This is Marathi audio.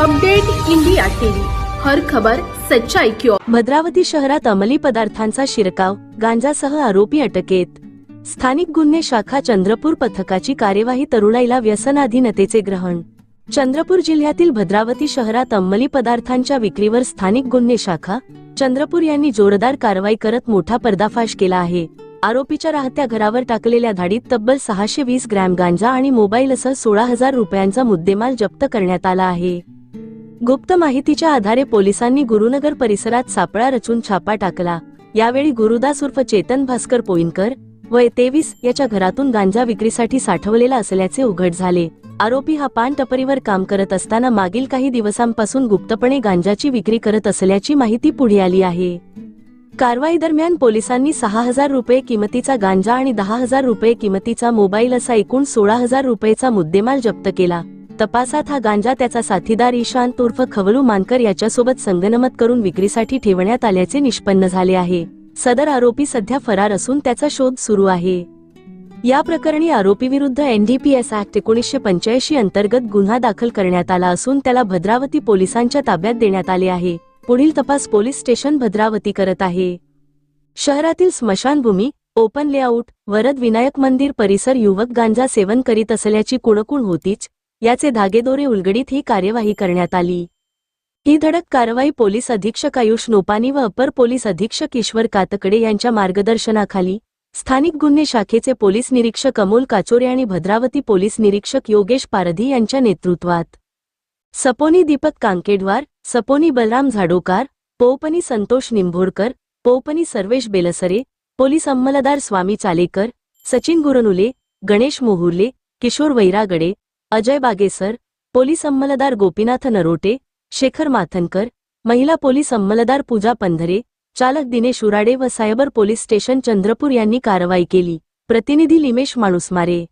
अपडेट इंडिया टीव्ही, हर खबर सच्चाई की ओर। भद्रावती शहरात अंमली पदार्थांचा शिरकाव, गांजासह आरोपी अटकेत। स्थानिक गुन्हे शाखा चंद्रपूर पथकाची कार्यवाही, तरुणाईला व्यसनाधीनतेचे ग्रहण। चंद्रपूर जिल्ह्यातील भद्रावती शहरात अंमली पदार्थांच्या विक्रीवर स्थानिक गुन्हे शाखा चंद्रपूर यांनी जोरदार कारवाई करत मोठा पर्दाफाश केला आहे। आरोपीच्या राहत्या घरावर टाकलेल्या धाडीत तब्बल 620 ग्रॅम गांजा आणि मोबाईलसह 16,000 रुपयांचा मुद्देमाल जप्त करण्यात आला आहे। गुप्त माहितीच्या आधारे पोलिसांनी गुरुनगर परिसरात सापळा रचून छापा टाकला। यावेळी गुरुदास उर्फ चेतन भास्कर पोईनकर वय 23 याच्या घरातून गांजा विक्रीसाठी साठवलेला असल्याचे उघड झाले। आरोपी हा पान टपरीवर काम करत असताना मागील काही दिवसांपासून गुप्तपणे गांजाची विक्री करत असल्याची माहिती पुढे आली आहे। कारवाई दरम्यान पोलिसांनी 6,000 रुपये किमतीचा गांजा आणि 10,000 रुपये किमतीचा मोबाईल असा एकूण 16,000 रुपयेचा मुद्देमाल जप्त केला। तपासात हा गांजा त्याचा साथीदार ईशांत उर्फ खवलू मानकर याच्यासोबत संगनमत करून विक्रीसाठी ठेवण्यात आल्याचे निष्पन्न झाले आहे। सदर आरोपी सध्या फरार असून त्याचा शोध सुरू आहे। या प्रकरणी आरोपीविरुद्ध NDPS ऍक्ट 1985 अंतर्गत गुन्हा दाखल करण्यात आला असून त्याला भद्रावती पोलिसांच्या ताब्यात देण्यात आले आहे। पुढील तपास पोलीस स्टेशन भद्रावती करत आहे। शहरातील स्मशानभूमी, ओपन लेआउट, वरद विनायक मंदिर परिसर युवक गांजा सेवन करीत असल्याची कुणकुण होतीच, याचे धागेदोरे उलगडीत ही कार्यवाही करण्यात आली। ही धडक कारवाई पोलीस अधीक्षक आयुष नोपानी व अपर पोलीस अधीक्षक ईश्वर कातकडे यांच्या मार्गदर्शनाखाली स्थानिक गुन्हे शाखेचे पोलीस निरीक्षक अमोल काचोरे आणि भद्रावती पोलीस निरीक्षक योगेश पारधी यांच्या नेतृत्वात सपोनी दीपक कांकेडवार, सपोनी बलराम झाडोकार, पोपनी संतोष निंभोरकर, पोपनी सर्वेश बेलसरे, पोलीस अंमलदार स्वामी चालेकर, सचिन गुरनुले, गणेश मोहुर्ले, किशोर वैरागडे, अजय बागेसर, पोलीस अंमलदार गोपीनाथ नरोटे, शेखर माथनकर, महिला पोलीस अंमलदार पूजा पंधरे, चालक दिनेश उराडे व सायबर पोलीस स्टेशन चंद्रपूर यांनी कारवाई केली। प्रतिनिधी लिमेश माणूसमारे।